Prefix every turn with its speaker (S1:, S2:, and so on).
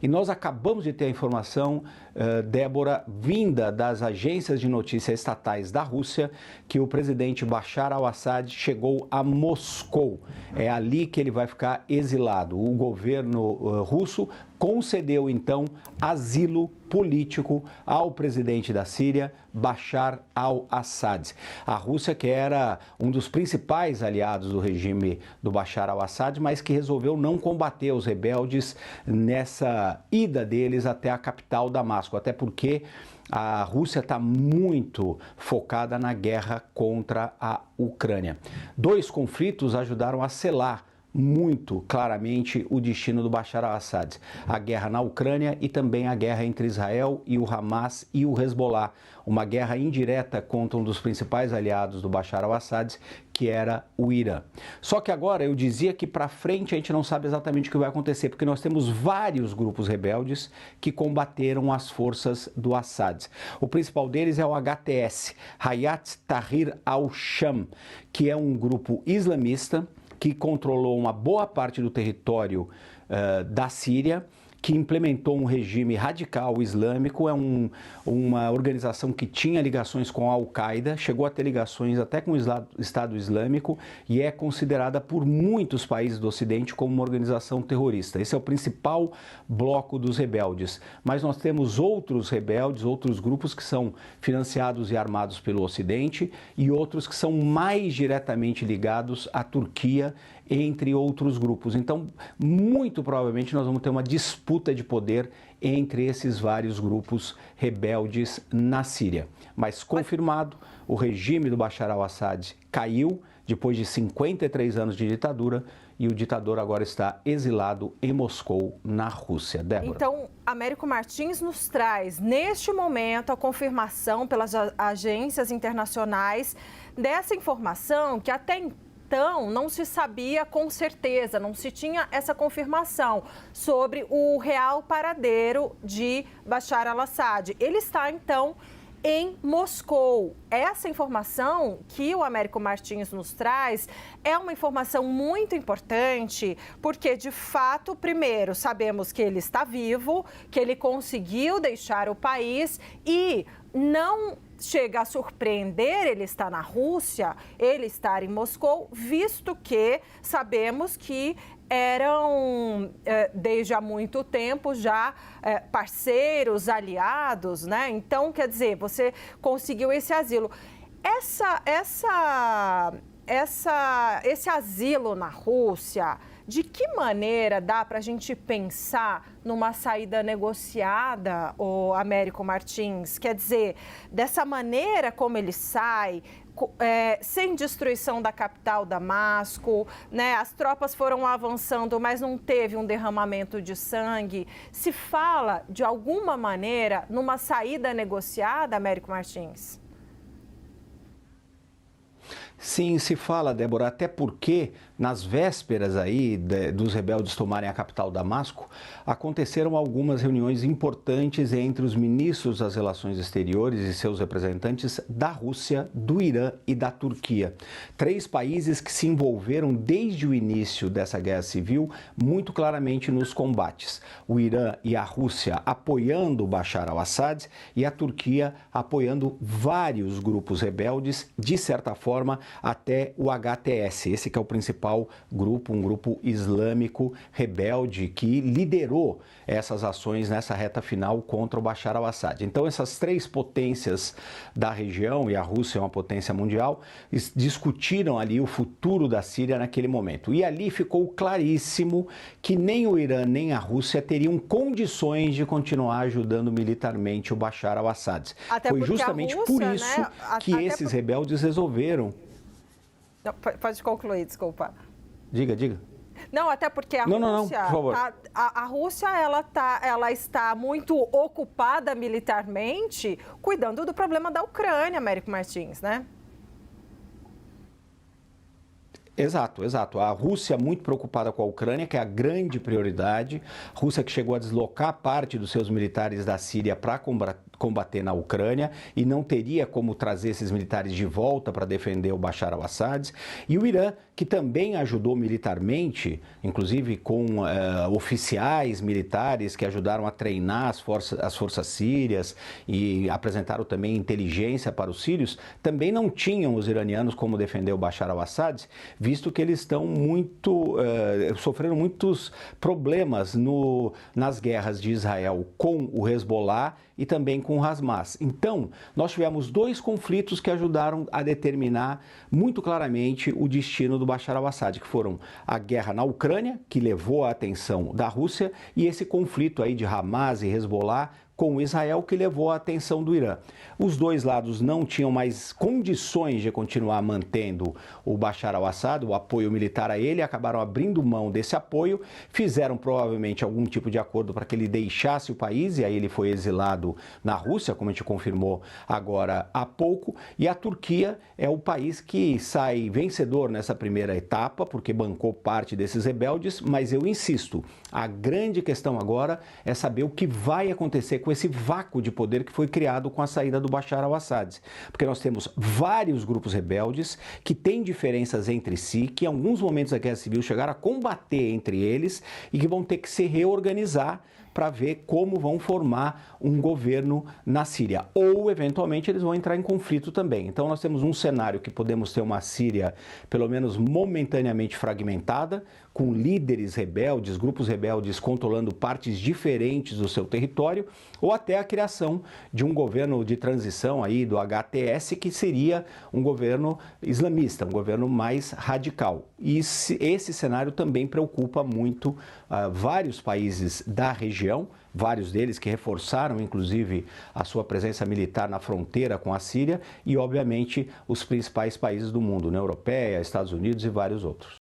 S1: E nós acabamos de ter a informação, Débora, vinda das agências de notícia estatais da Rússia, que o presidente Bashar al-Assad chegou a Moscou. É ali que ele vai ficar exilado. O governo russo concedeu, então, asilo político ao presidente da Síria, Bashar al-Assad. A Rússia, que era um dos principais aliados do regime do Bashar al-Assad, mas que resolveu não combater os rebeldes nessa ida deles até a capital Damasco, até porque a Rússia está muito focada na guerra contra a Ucrânia. Dois conflitos ajudaram a selar muito claramente o destino do Bashar al-Assad. A guerra na Ucrânia e também a guerra entre Israel e o Hamas e o Hezbollah. Uma guerra indireta contra um dos principais aliados do Bashar al-Assad, que era o Irã. Só que agora eu dizia que para frente a gente não sabe exatamente o que vai acontecer, porque nós temos vários grupos rebeldes que combateram as forças do Assad. O principal deles é o HTS, Hayat Tahrir al-Sham, que é um grupo islamista que controlou uma boa parte do território da Síria, que implementou um regime radical islâmico, é uma organização que tinha ligações com a Al-Qaeda, chegou a ter ligações até com o Estado Islâmico e é considerada por muitos países do Ocidente como uma organização terrorista. Esse é o principal bloco dos rebeldes. Mas nós temos outros rebeldes, outros grupos que são financiados e armados pelo Ocidente e outros que são mais diretamente ligados à Turquia, entre outros grupos. Então, muito provavelmente nós vamos ter uma disputa de poder entre esses vários grupos rebeldes na Síria. Mas confirmado, o regime do Bashar al-Assad caiu depois de 53 anos de ditadura e o ditador agora está exilado em Moscou, na Rússia. Débora.
S2: Então, Américo Martins nos traz, neste momento, a confirmação pelas agências internacionais dessa informação que até então não se sabia com certeza, não se tinha essa confirmação sobre o real paradeiro de Bashar al-Assad. Ele está, então, em Moscou. Essa informação que o Américo Martins nos traz é uma informação muito importante, porque, de fato, primeiro, sabemos que ele está vivo, que ele conseguiu deixar o país e não chega a surpreender ele estar na Rússia, ele estar em Moscou, visto que sabemos que eram, desde há muito tempo, já parceiros, aliados, né? Então, quer dizer, você conseguiu esse asilo. Esse asilo na Rússia, de que maneira dá para a gente pensar numa saída negociada, o Américo Martins? Quer dizer, dessa maneira como ele sai, sem destruição da capital Damasco, né? As tropas foram avançando, mas não teve um derramamento de sangue. Se fala, de alguma maneira, numa saída negociada, Américo Martins?
S1: Sim, se fala, Débora, até porque nas vésperas aí dos rebeldes tomarem a capital Damasco, aconteceram algumas reuniões importantes entre os ministros das Relações Exteriores e seus representantes da Rússia, do Irã e da Turquia. 3 países que se envolveram desde o início dessa guerra civil muito claramente nos combates. O Irã e a Rússia apoiando Bashar al-Assad e a Turquia apoiando vários grupos rebeldes, de certa forma, até o HTS, esse que é o principal grupo, um grupo islâmico rebelde que liderou essas ações nessa reta final contra o Bashar al-Assad. Então, essas 3 potências da região, e a Rússia é uma potência mundial, discutiram ali o futuro da Síria naquele momento. E ali ficou claríssimo que nem o Irã nem a Rússia teriam condições de continuar ajudando militarmente o Bashar al-Assad. Foi justamente Rússia, por isso, né, que esses rebeldes resolveram...
S2: Não, pode concluir, desculpa.
S1: Diga.
S2: Não, até porque a Rússia,
S1: por favor.
S2: A Rússia ela está muito ocupada militarmente cuidando do problema da Ucrânia, Américo Martins, né?
S1: Exato, exato. A Rússia muito preocupada com a Ucrânia, que é a grande prioridade. A Rússia que chegou a deslocar parte dos seus militares da Síria para combater na Ucrânia e não teria como trazer esses militares de volta para defender o Bashar al-Assad. E o Irã, que também ajudou militarmente, inclusive com oficiais militares que ajudaram a treinar as forças sírias e apresentaram também inteligência para os sírios, também não tinham os iranianos como defender o Bashar al-Assad, visto que eles estão sofrendo muitos problemas nas guerras de Israel com o Hezbollah e também com o Hamas. Então, nós tivemos dois conflitos que ajudaram a determinar muito claramente o destino do Bashar al-Assad, que foram a guerra na Ucrânia, que levou a atenção da Rússia, e esse conflito aí de Hamas e Hezbollah com Israel, que levou a atenção do Irã. Os dois lados não tinham mais condições de continuar mantendo o Bashar al-Assad, o apoio militar a ele, acabaram abrindo mão desse apoio, fizeram provavelmente algum tipo de acordo para que ele deixasse o país, e aí ele foi exilado na Rússia, como a gente confirmou agora há pouco, e a Turquia é o país que sai vencedor nessa primeira etapa, porque bancou parte desses rebeldes, mas eu insisto, a grande questão agora é saber o que vai acontecer com esse vácuo de poder que foi criado com a saída do Bashar al-Assad. Porque nós temos vários grupos rebeldes que têm diferenças entre si, que em alguns momentos da Guerra Civil chegaram a combater entre eles e que vão ter que se reorganizar para ver como vão formar um governo na Síria. Ou, eventualmente, eles vão entrar em conflito também. Então, nós temos um cenário que podemos ter uma Síria, pelo menos momentaneamente fragmentada, com líderes rebeldes, grupos rebeldes controlando partes diferentes do seu território, ou até a criação de um governo de transição aí do HTS, que seria um governo islamista, um governo mais radical. E esse cenário também preocupa muito vários países da região, vários deles que reforçaram, inclusive, a sua presença militar na fronteira com a Síria e, obviamente, os principais países do mundo, União Europeia, Estados Unidos e vários outros.